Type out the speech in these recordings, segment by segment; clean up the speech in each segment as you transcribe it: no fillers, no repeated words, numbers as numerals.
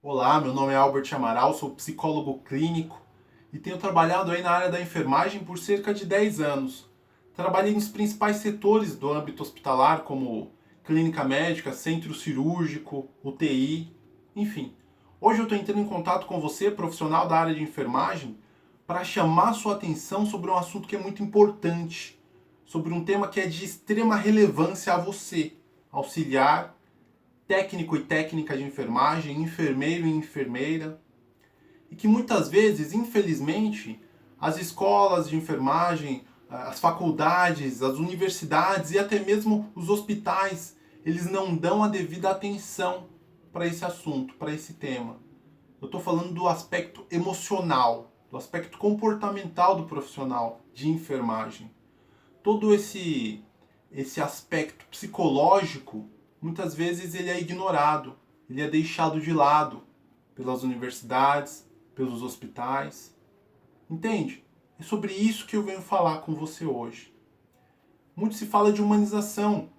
Olá, meu nome é Albert Amaral, sou psicólogo clínico e tenho trabalhado aí na área da enfermagem por cerca de 10 anos. Trabalhei nos principais setores do âmbito hospitalar, como clínica médica, centro cirúrgico, UTI, enfim. Hoje eu estou entrando em contato com você, profissional da área de enfermagem, para chamar sua atenção sobre um assunto que é muito importante, sobre um tema que é de extrema relevância a você, auxiliar, técnico e técnica de enfermagem, enfermeiro e enfermeira, e que muitas vezes, infelizmente, as escolas de enfermagem, as faculdades, as universidades e até mesmo os hospitais, eles não dão a devida atenção para esse assunto, para esse tema. Eu estou falando do aspecto emocional, do aspecto comportamental do profissional de enfermagem. Todo esse aspecto psicológico, muitas vezes ele é ignorado, ele é deixado de lado pelas universidades, pelos hospitais. Entende? É sobre isso que eu venho falar com você hoje. Muito se fala de humanização,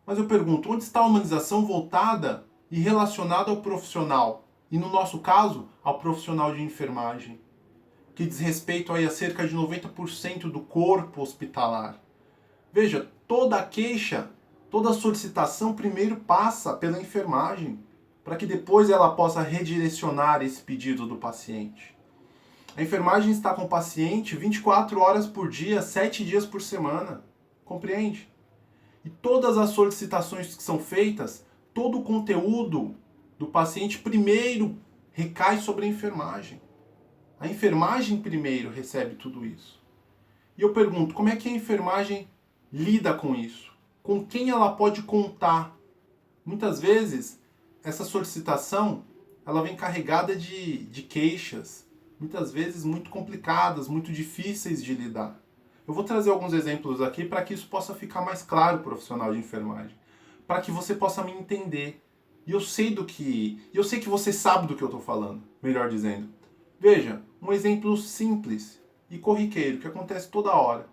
mas eu pergunto, onde está a humanização voltada e relacionada ao profissional? E no nosso caso, ao profissional de enfermagem, que diz respeito aí a cerca de 90% do corpo hospitalar. Veja, toda queixa, toda solicitação primeiro passa pela enfermagem, para que depois ela possa redirecionar esse pedido do paciente. A enfermagem está com o paciente 24 horas por dia, 7 dias por semana. Compreende? E todas as solicitações que são feitas, todo o conteúdo do paciente primeiro recai sobre a enfermagem. A enfermagem primeiro recebe tudo isso. E eu pergunto, como é que a enfermagem lida com isso? Com quem ela pode contar? Muitas vezes, essa solicitação ela vem carregada de queixas, muitas vezes muito complicadas, muito difíceis de lidar. Eu vou trazer alguns exemplos aqui para que isso possa ficar mais claro, profissional de enfermagem, para que você possa me entender. E eu sei que você sabe do que eu estou falando, melhor dizendo. Veja, um exemplo simples e corriqueiro que acontece toda hora.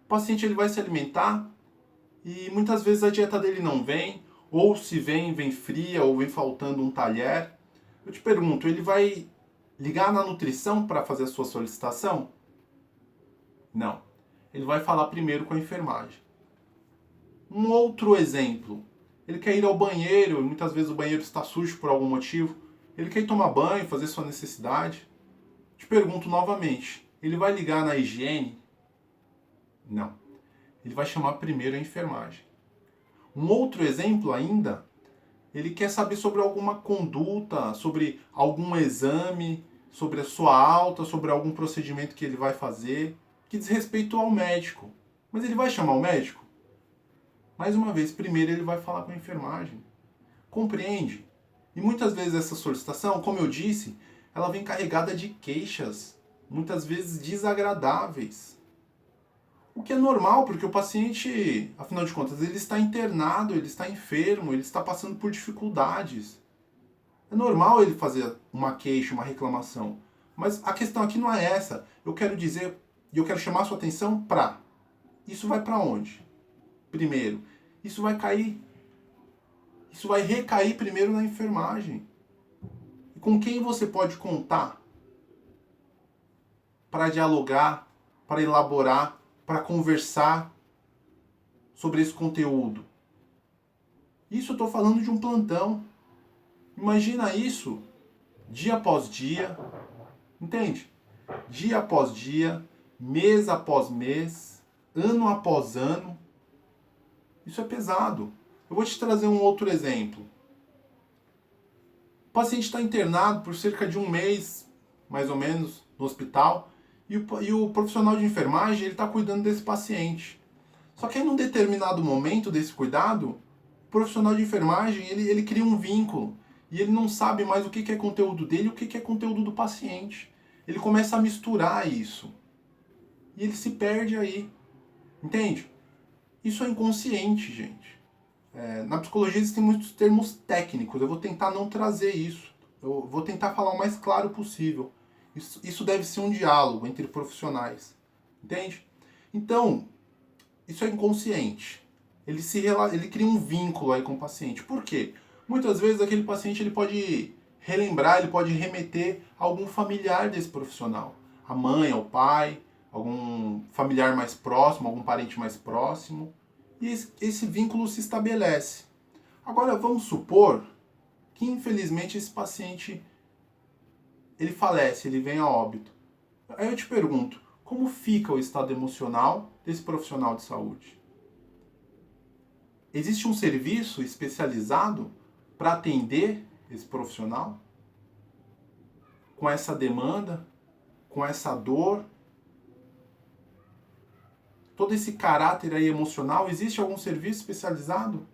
O paciente ele vai se alimentar e muitas vezes a dieta dele não vem, ou se vem, vem fria, ou vem faltando um talher. Eu te pergunto, ele vai ligar na nutrição para fazer a sua solicitação? Não. Ele vai falar primeiro com a enfermagem. Um outro exemplo, ele quer ir ao banheiro, e muitas vezes o banheiro está sujo por algum motivo. Ele quer ir tomar banho, fazer sua necessidade. Te pergunto novamente, ele vai ligar na higiene? Não. Ele vai chamar primeiro a enfermagem. Um outro exemplo ainda, ele quer saber sobre alguma conduta, sobre algum exame, sobre a sua alta, sobre algum procedimento que ele vai fazer, que diz respeito ao médico. Mas ele vai chamar o médico? Mais uma vez, primeiro ele vai falar com a enfermagem. Compreende? E muitas vezes essa solicitação, como eu disse, ela vem carregada de queixas, muitas vezes desagradáveis. O que é normal, porque o paciente, afinal de contas, ele está internado, ele está enfermo, ele está passando por dificuldades. É normal ele fazer uma queixa, uma reclamação. Mas a questão aqui não é essa. Eu quero dizer, e eu quero chamar a sua atenção para. Isso vai para onde? Primeiro, isso vai cair. Isso vai recair primeiro na enfermagem. E com quem você pode contar para dialogar, para elaborar, para conversar sobre esse conteúdo? Isso eu estou falando de um plantão. Imagina isso dia após dia, entende? Dia após dia, mês após mês, ano após ano. Isso é pesado. Eu vou te trazer um outro exemplo. O paciente está internado por cerca de um mês, mais ou menos, no hospital, e o profissional de enfermagem ele está cuidando desse paciente. Só que aí, num determinado momento desse cuidado, o profissional de enfermagem ele cria um vínculo e ele não sabe mais o que é conteúdo dele e o que é conteúdo do paciente. Ele começa a misturar isso e ele se perde aí, entende? Isso é inconsciente, gente. Na psicologia existem muitos termos técnicos, eu vou tentar não trazer isso. Eu vou tentar falar o mais claro possível. Isso deve ser um diálogo entre profissionais, entende? Então, isso é inconsciente. Ele cria um vínculo aí com o paciente. Por quê? Muitas vezes aquele paciente ele pode relembrar, ele pode remeter a algum familiar desse profissional. A mãe, ao pai, algum familiar mais próximo, algum parente mais próximo. E esse vínculo se estabelece. Agora vamos supor que infelizmente esse paciente ele falece, ele vem a óbito. Aí eu te pergunto, como fica o estado emocional desse profissional de saúde? Existe um serviço especializado para atender esse profissional? Com essa demanda, com essa dor, todo esse caráter aí emocional, existe algum serviço especializado?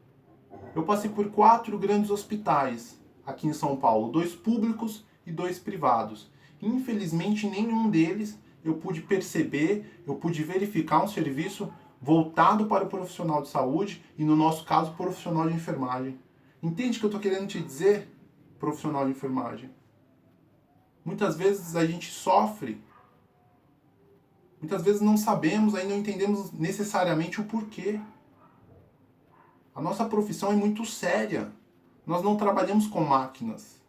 Eu passei por 4 grandes hospitais aqui em São Paulo, 2 públicos e 2 privados. Infelizmente, nenhum deles eu pude perceber, eu pude verificar um serviço voltado para o profissional de saúde e, no nosso caso, profissional de enfermagem. Entende o que eu estou querendo te dizer, profissional de enfermagem? Muitas vezes a gente sofre, muitas vezes não sabemos, ainda não entendemos necessariamente o porquê. A nossa profissão é muito séria. Nós não trabalhamos com máquinas.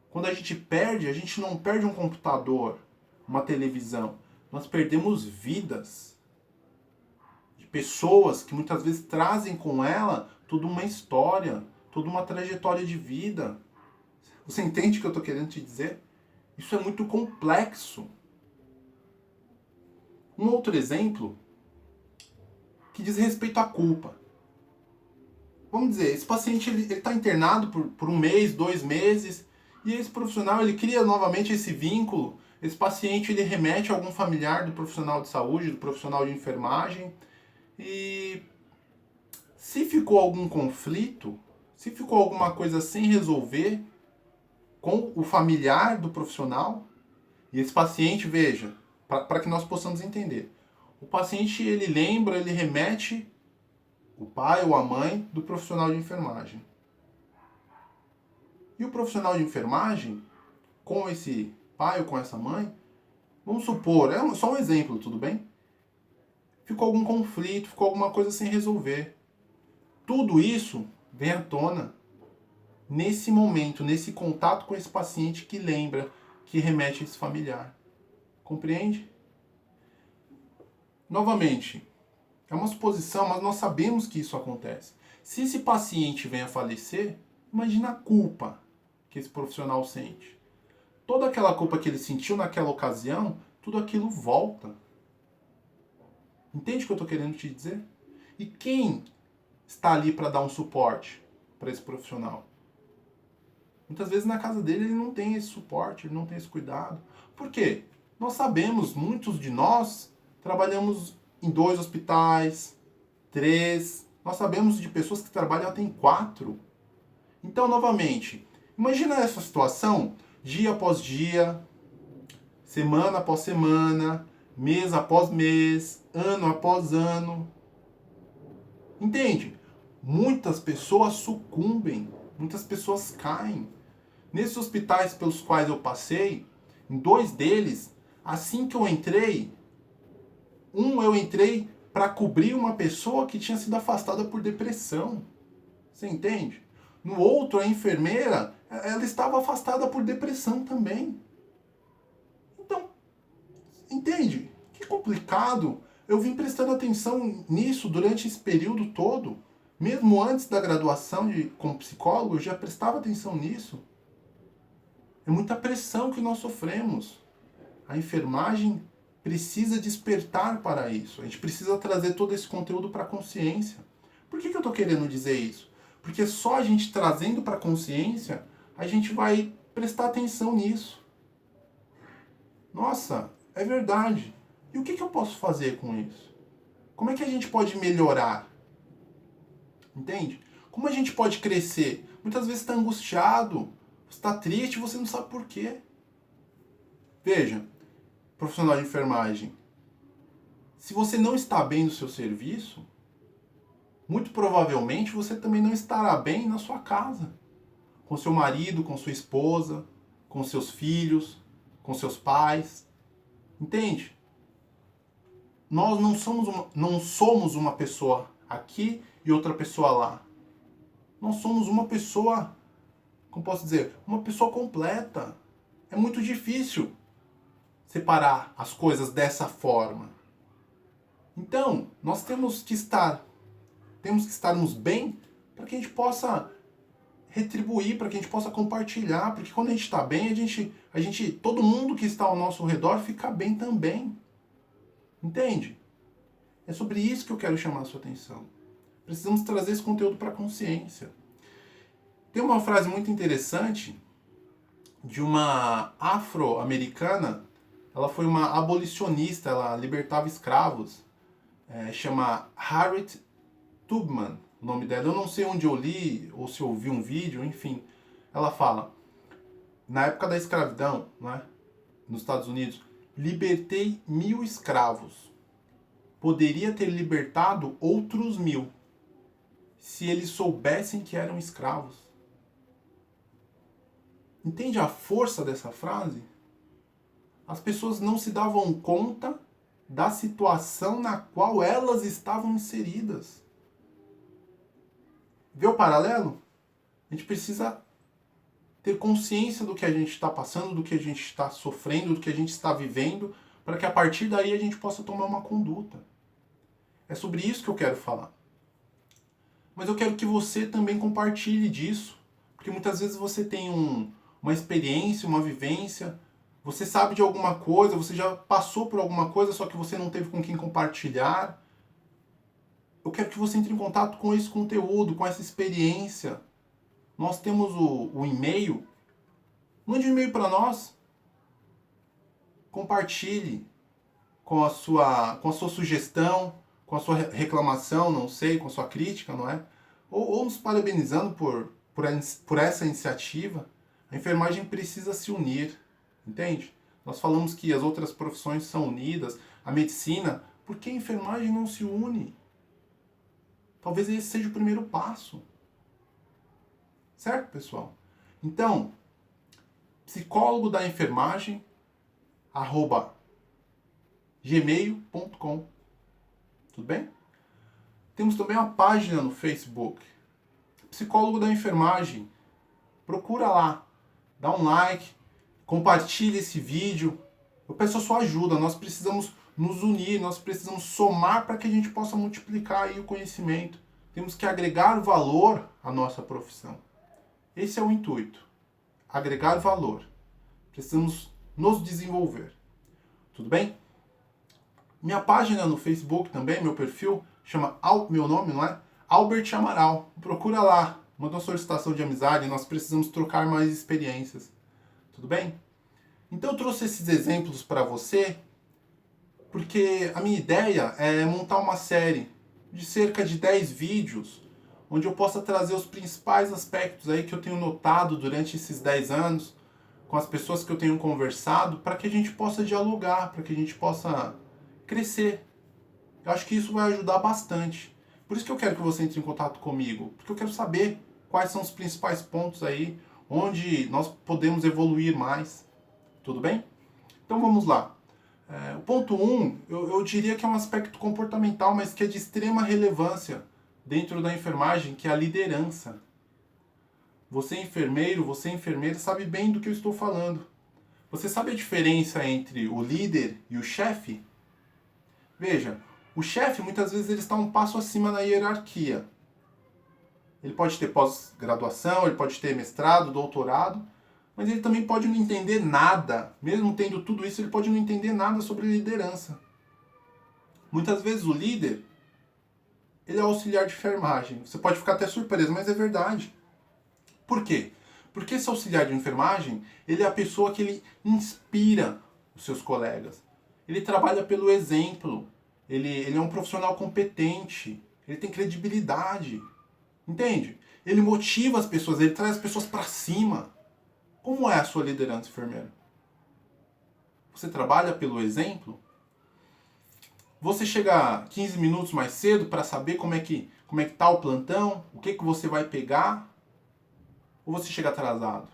Quando a gente não perde um computador, uma televisão. Nós perdemos vidas de pessoas que muitas vezes trazem com ela toda uma história, toda uma trajetória de vida. Você entende o que eu estou querendo te dizer? Isso é muito complexo. Um outro exemplo que diz respeito à culpa. Vamos dizer, esse paciente ele está internado por 1 mês, 2 meses, e esse profissional ele cria novamente esse vínculo. Esse paciente ele remete a algum familiar do profissional de saúde, do profissional de enfermagem, e se ficou algum conflito, se ficou alguma coisa sem resolver com o familiar do profissional, e esse paciente, veja, para que nós possamos entender, o paciente ele lembra, ele remete o pai ou a mãe do profissional de enfermagem. E o profissional de enfermagem, com esse pai ou com essa mãe, vamos supor, é só um exemplo, tudo bem? Ficou algum conflito, ficou alguma coisa sem resolver. Tudo isso vem à tona nesse momento, nesse contato com esse paciente que lembra, que remete a esse familiar. Compreende? Novamente, é uma suposição, mas nós sabemos que isso acontece. Se esse paciente vem a falecer, imagina a culpa que esse profissional sente. Toda aquela culpa que ele sentiu naquela ocasião, tudo aquilo volta. Entende o que eu estou querendo te dizer? E quem está ali para dar um suporte para esse profissional? Muitas vezes na casa dele ele não tem esse suporte, ele não tem esse cuidado. Por quê? Nós sabemos, muitos de nós trabalhamos em 2 hospitais, 3. Nós sabemos de pessoas que trabalham até em 4. Então, novamente, imagina essa situação dia após dia, semana após semana, mês após mês, ano após ano. Entende? Muitas pessoas sucumbem, muitas pessoas caem. Nesses hospitais pelos quais eu passei, em 2 deles, assim que eu entrei, eu entrei para cobrir uma pessoa que tinha sido afastada por depressão. Você entende? No outro, a enfermeira, ela estava afastada por depressão também. Então, entende? Que complicado. Eu vim prestando atenção nisso durante esse período todo. Mesmo antes da graduação como psicólogo, eu já prestava atenção nisso. É muita pressão que nós sofremos. A enfermagem precisa despertar para isso. A gente precisa trazer todo esse conteúdo para a consciência. Por que eu estou querendo dizer isso? Porque só a gente trazendo para a consciência, a gente vai prestar atenção nisso. Nossa, é verdade. E o que eu posso fazer com isso? Como é que a gente pode melhorar? Entende? Como a gente pode crescer? Muitas vezes você está angustiado, você está triste, você não sabe por quê. Veja, profissional de enfermagem, se você não está bem no seu serviço, muito provavelmente você também não estará bem na sua casa. Com seu marido, com sua esposa, com seus filhos, com seus pais. Entende? Nós não somos uma pessoa aqui e outra pessoa lá. Nós somos uma pessoa como posso dizer, uma pessoa completa. É muito difícil separar as coisas dessa forma. Então, nós temos que estarmos bem para que a gente possa retribuir, para que a gente possa compartilhar, porque quando a gente está bem, todo mundo que está ao nosso redor fica bem também. Entende? É sobre isso que eu quero chamar a sua atenção. Precisamos trazer esse conteúdo para a consciência. Tem uma frase muito interessante de uma afro-americana. Ela foi uma abolicionista, ela libertava escravos. Chama Harriet Tubman, o nome dela. Eu não sei onde eu li ou se eu vi um vídeo, enfim. Ela fala, na época da escravidão, né, nos Estados Unidos, libertei 1000 escravos. Poderia ter libertado outros 1000, se eles soubessem que eram escravos. Entende a força dessa frase? As pessoas não se davam conta da situação na qual elas estavam inseridas. Vê o paralelo? A gente precisa ter consciência do que a gente está passando, do que a gente está sofrendo, do que a gente está vivendo, para que a partir daí a gente possa tomar uma conduta. É sobre isso que eu quero falar. Mas eu quero que você também compartilhe disso, porque muitas vezes você tem uma experiência, uma vivência, você sabe de alguma coisa, você já passou por alguma coisa, só que você não teve com quem compartilhar. Eu quero que você entre em contato com esse conteúdo, com essa experiência. Nós temos o e-mail. Mande um e-mail para nós. Compartilhe com a sua sugestão, com a sua reclamação, não sei, com a sua crítica, não é? Ou nos parabenizando por essa iniciativa. A enfermagem precisa se unir, entende? Nós falamos que as outras profissões são unidas, a medicina, por que a enfermagem não se une? Talvez esse seja o primeiro passo. Certo, pessoal? Então, psicólogo da enfermagem, @gmail.com. Tudo bem? Temos também uma página no Facebook, Psicólogo da Enfermagem. Procura lá, dá um like, compartilhe esse vídeo. Eu peço a sua ajuda, nós precisamos nos unir, nós precisamos somar para que a gente possa multiplicar aí o conhecimento. Temos que agregar valor à nossa profissão. Esse é o intuito, agregar valor. Precisamos nos desenvolver. Tudo bem? Minha página no Facebook também, meu perfil, chama meu nome, não é? Albert Amaral. Procura lá, manda uma solicitação de amizade, nós precisamos trocar mais experiências. Tudo bem? Então eu trouxe esses exemplos para você, porque a minha ideia é montar uma série de cerca de 10 vídeos, onde eu possa trazer os principais aspectos aí que eu tenho notado durante esses 10 anos, com as pessoas que eu tenho conversado, para que a gente possa dialogar, para que a gente possa crescer. Eu acho que isso vai ajudar bastante. Por isso que eu quero que você entre em contato comigo, porque eu quero saber quais são os principais pontos aí, onde nós podemos evoluir mais. Tudo bem? Então vamos lá. O ponto 1, eu diria que é um aspecto comportamental, mas que é de extrema relevância dentro da enfermagem, que é a liderança. Você enfermeiro, você enfermeira, sabe bem do que eu estou falando. Você sabe a diferença entre o líder e o chefe? Veja, o chefe muitas vezes ele está um passo acima na hierarquia. Ele pode ter pós-graduação, ele pode ter mestrado, doutorado, mas ele também pode não entender nada. Mesmo tendo tudo isso, ele pode não entender nada sobre liderança. Muitas vezes o líder, ele é auxiliar de enfermagem. Você pode ficar até surpreso, mas é verdade. Por quê? Porque esse auxiliar de enfermagem, ele é a pessoa que ele inspira os seus colegas. Ele trabalha pelo exemplo. Ele é um profissional competente. Ele tem credibilidade. Entende? Ele motiva as pessoas, ele traz as pessoas para cima. Como é a sua liderança, enfermeiro? Você trabalha pelo exemplo? Você chega 15 minutos mais cedo para saber como é que tá o plantão? O que você vai pegar? Ou você chega atrasado?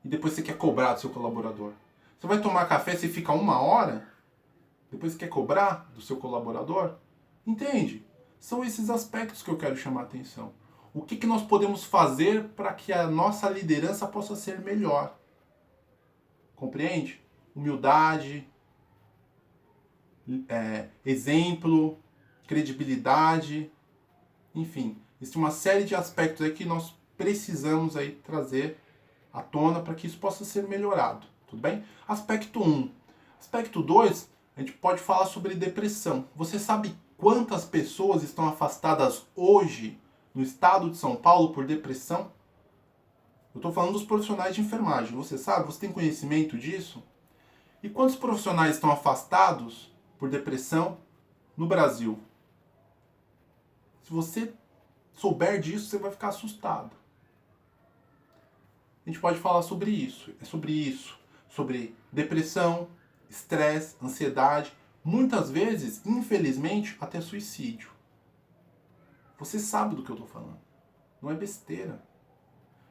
E depois você quer cobrar do seu colaborador? Você vai tomar café, você fica 1 hora? Depois você quer cobrar do seu colaborador? Entende? São esses aspectos que eu quero chamar a atenção. O que nós podemos fazer para que a nossa liderança possa ser melhor? Compreende? Humildade, exemplo, credibilidade, enfim, existe uma série de aspectos aí que nós precisamos aí trazer à tona para que isso possa ser melhorado, tudo bem? Aspecto 1. Aspecto 2, a gente pode falar sobre depressão. Você sabe quantas pessoas estão afastadas hoje no estado de São Paulo por depressão? Eu estou falando dos profissionais de enfermagem. Você sabe? Você tem conhecimento disso? E quantos profissionais estão afastados por depressão no Brasil? Se você souber disso, você vai ficar assustado. A gente pode falar sobre isso. É sobre isso. Sobre depressão, estresse, ansiedade. Muitas vezes, infelizmente, até suicídio. Você sabe do que eu estou falando. Não é besteira.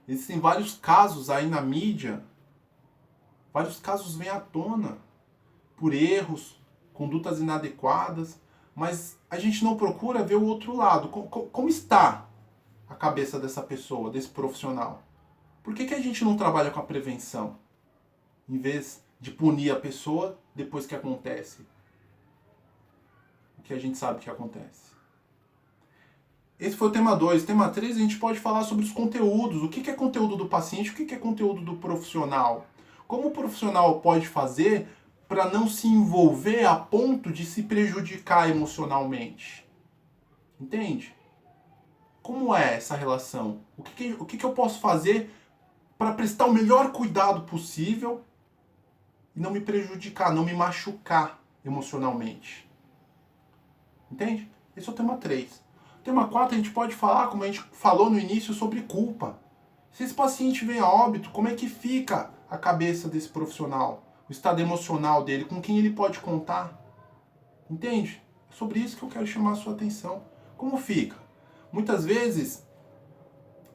Existem vários casos aí na mídia. Vários casos vêm à tona por erros, condutas inadequadas, mas a gente não procura ver o outro lado. Como está a cabeça dessa pessoa, desse profissional? Por que a gente não trabalha com a prevenção? Em vez de punir a pessoa depois que acontece o que a gente sabe que acontece. Esse foi o tema 2. Tema 3, a gente pode falar sobre os conteúdos. O que é conteúdo do paciente, o que é conteúdo do profissional. Como o profissional pode fazer para não se envolver a ponto de se prejudicar emocionalmente? Entende? Como é essa relação? O que eu posso fazer para prestar o melhor cuidado possível e não me prejudicar, não me machucar emocionalmente? Entende? Esse é o tema 3. Tema 4, a gente pode falar, como a gente falou no início, sobre culpa. Se esse paciente vem a óbito, como é que fica a cabeça desse profissional? O estado emocional dele, com quem ele pode contar? Entende? É sobre isso que eu quero chamar a sua atenção. Como fica? Muitas vezes,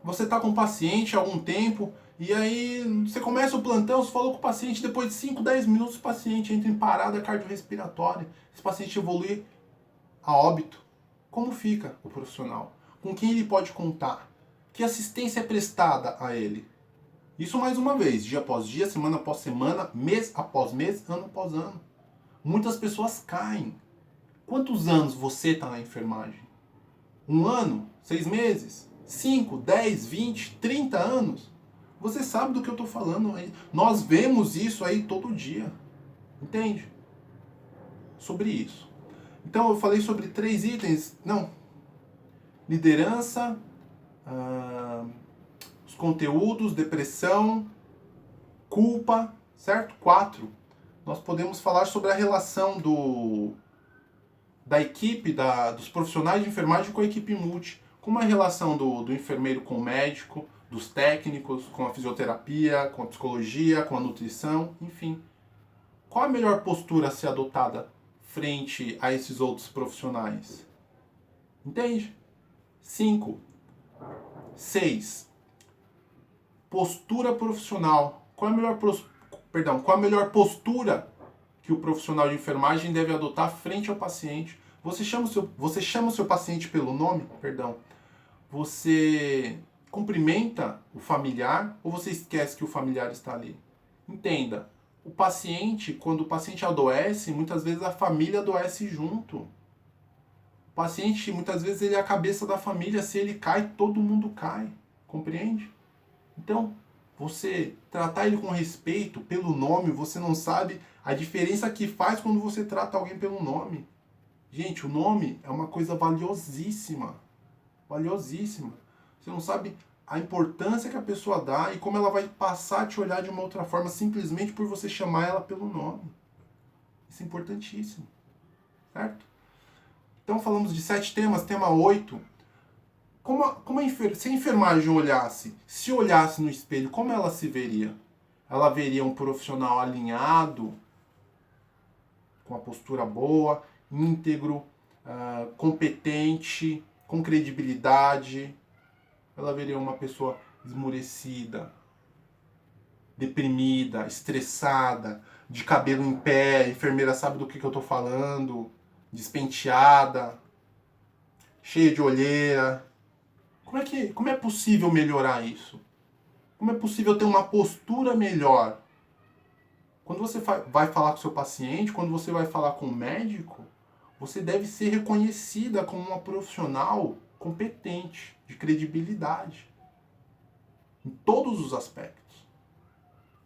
você está com o paciente há algum tempo, e aí você começa o plantão, você falou com o paciente, depois de 5, 10 minutos o paciente entra em parada cardiorrespiratória. Esse paciente evolui a óbito. Como fica o profissional? Com quem ele pode contar? Que assistência é prestada a ele? Isso mais uma vez, dia após dia, semana após semana, mês após mês, ano após ano. Muitas pessoas caem. Quantos anos você está na enfermagem? 1 ano? 6 meses? 5, 10, 20, 30 anos? Você sabe do que eu estou falando aí. Nós vemos isso aí todo dia. Entende? Sobre isso. Então eu falei sobre 3 itens. Não. Liderança, os conteúdos, depressão, culpa, certo? 4. Nós podemos falar sobre a relação da equipe, dos profissionais de enfermagem com a equipe multi. Como é a relação do enfermeiro com o médico, dos técnicos, com a fisioterapia, com a psicologia, com a nutrição, enfim. Qual a melhor postura a ser adotada frente a esses outros profissionais? Entende? 5. 6. Postura profissional. Qual a melhor postura que o profissional de enfermagem deve adotar frente ao paciente? Você chama o seu paciente pelo nome? Você cumprimenta o familiar ou você esquece que o familiar está ali? Entenda, o paciente, quando o paciente adoece, muitas vezes a família adoece junto. O paciente, muitas vezes, ele é a cabeça da família. Se ele cai, todo mundo cai. Compreende? Então, você tratar ele com respeito, pelo nome, você não sabe a diferença que faz quando você trata alguém pelo nome. Gente, o nome é uma coisa valiosíssima. Valiosíssima. Você não sabe a importância que a pessoa dá e como ela vai passar a te olhar de uma outra forma simplesmente por você chamar ela pelo nome. Isso é importantíssimo. Certo? Então falamos de 7 temas. Tema 8. Se a enfermagem se olhasse no espelho, como ela se veria? Ela veria um profissional alinhado, com a postura boa, íntegro, competente, com credibilidade. Ela veria uma pessoa esmurecida, deprimida, estressada, de cabelo em pé, a enfermeira sabe do que eu estou falando, despenteada, cheia de olheira. Como é possível melhorar isso? Como é possível ter uma postura melhor? Quando você vai falar com o seu paciente, quando você vai falar com o médico, você deve ser reconhecida como uma profissional competente, de credibilidade, em todos os aspectos.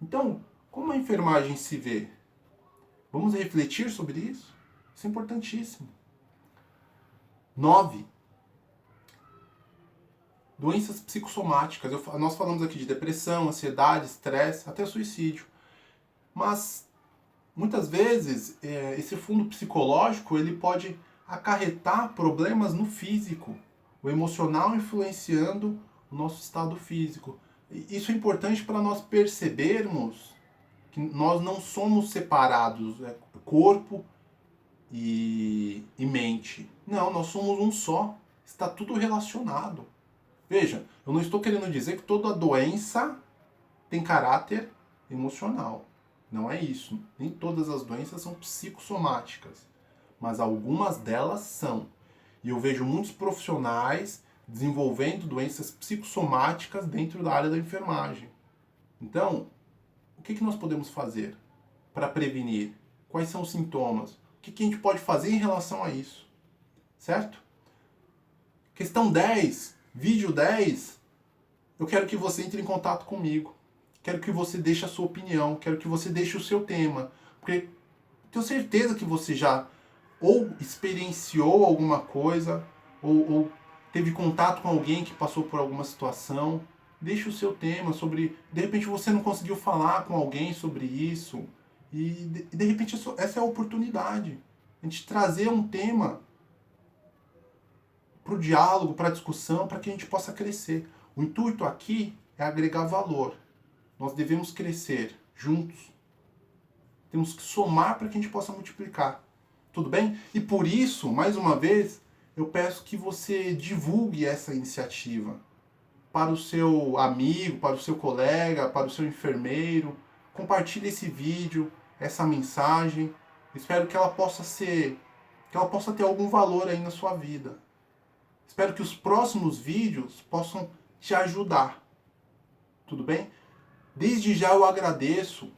Então, como a enfermagem se vê? Vamos refletir sobre isso? Isso é importantíssimo. 9. Doenças psicossomáticas. Nós falamos aqui de depressão, ansiedade, estresse, até suicídio. Mas, muitas vezes, esse fundo psicológico ele pode acarretar problemas no físico. O emocional influenciando o nosso estado físico. Isso é importante para nós percebermos que nós não somos separados, corpo e mente. Não, nós somos um só. Está tudo relacionado. Veja, eu não estou querendo dizer que toda doença tem caráter emocional. Não é isso. Nem todas as doenças são psicossomáticas. Mas algumas delas são. E eu vejo muitos profissionais desenvolvendo doenças psicossomáticas dentro da área da enfermagem. Então, o que nós podemos fazer para prevenir? Quais são os sintomas? O que a gente pode fazer em relação a isso? Certo? Questão 10, vídeo 10, eu quero que você entre em contato comigo. Quero que você deixe a sua opinião, quero que você deixe o seu tema. Porque tenho certeza que você já ou experienciou alguma coisa, ou teve contato com alguém que passou por alguma situação. Deixe o seu tema sobre... De repente você não conseguiu falar com alguém sobre isso. E de repente essa é a oportunidade. A gente trazer um tema para o diálogo, para a discussão, para que a gente possa crescer. O intuito aqui é agregar valor. Nós devemos crescer juntos. Temos que somar para que a gente possa multiplicar. Tudo bem? E por isso, mais uma vez, eu peço que você divulgue essa iniciativa para o seu amigo, para o seu colega, para o seu enfermeiro. Compartilhe esse vídeo, essa mensagem. Espero que ela possa ter algum valor aí na sua vida. Espero que os próximos vídeos possam te ajudar. Tudo bem? Desde já eu agradeço.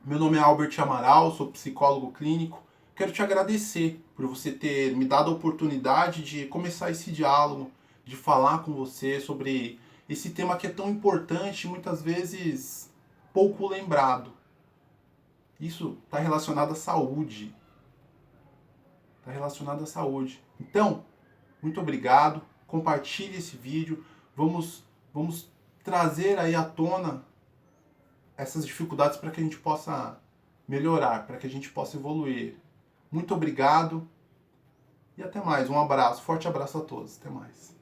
Meu nome é Albert Amaral, sou psicólogo clínico. Quero te agradecer por você ter me dado a oportunidade de começar esse diálogo, de falar com você sobre esse tema que é tão importante e muitas vezes pouco lembrado. Isso está relacionado à saúde. Está relacionado à saúde. Então, muito obrigado. Compartilhe esse vídeo. Vamos trazer aí à tona essas dificuldades para que a gente possa melhorar, para que a gente possa evoluir. Muito obrigado e até mais. Um abraço, forte abraço a todos. Até mais.